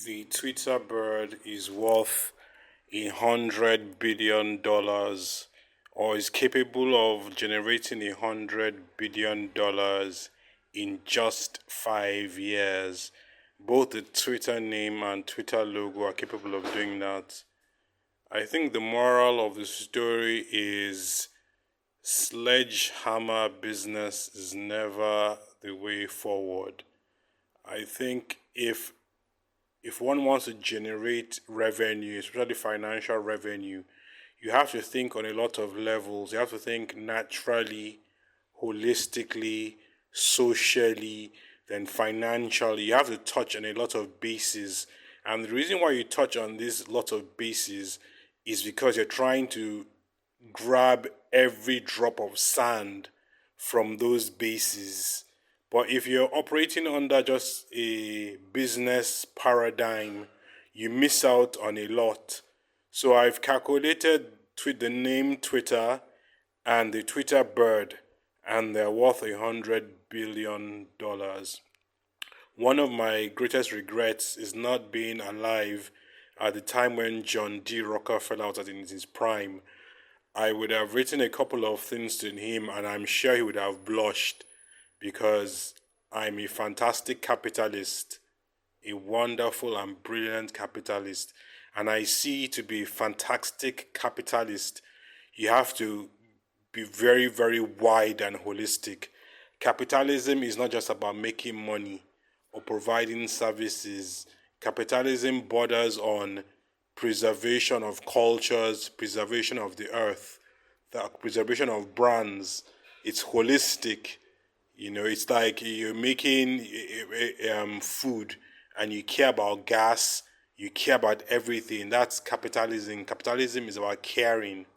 The Twitter bird is worth $100 billion, or is capable of generating $100 billion in just 5 years. Both the Twitter name and Twitter logo are capable of doing that. I think the moral of the story is sledgehammer business is never the way forward. I think if one wants to generate revenue, especially financial revenue, you have to think on a lot of levels. You have to think naturally, holistically, socially, then financially. You have to touch on a lot of bases. And the reason why you touch on this lot of bases is because you're trying to grab every drop of sand from those bases. But if you're operating under just a business paradigm, you miss out on a lot. So I've calculated the name Twitter and the Twitter bird, and they're worth $100 billion. One of my greatest regrets is not being alive at the time when John D. Rockefeller was in his prime. I would have written a couple of things to him, and I'm sure he would have blushed, because I'm a fantastic capitalist, a wonderful and brilliant capitalist. And I see, to be a fantastic capitalist, you have to be very, very wide and holistic. Capitalism is not just about making money or providing services. Capitalism borders on preservation of cultures, preservation of the earth, the preservation of brands. It's holistic. It's like you're making food and you care about gas, you care about everything. That's capitalism. Capitalism is about caring.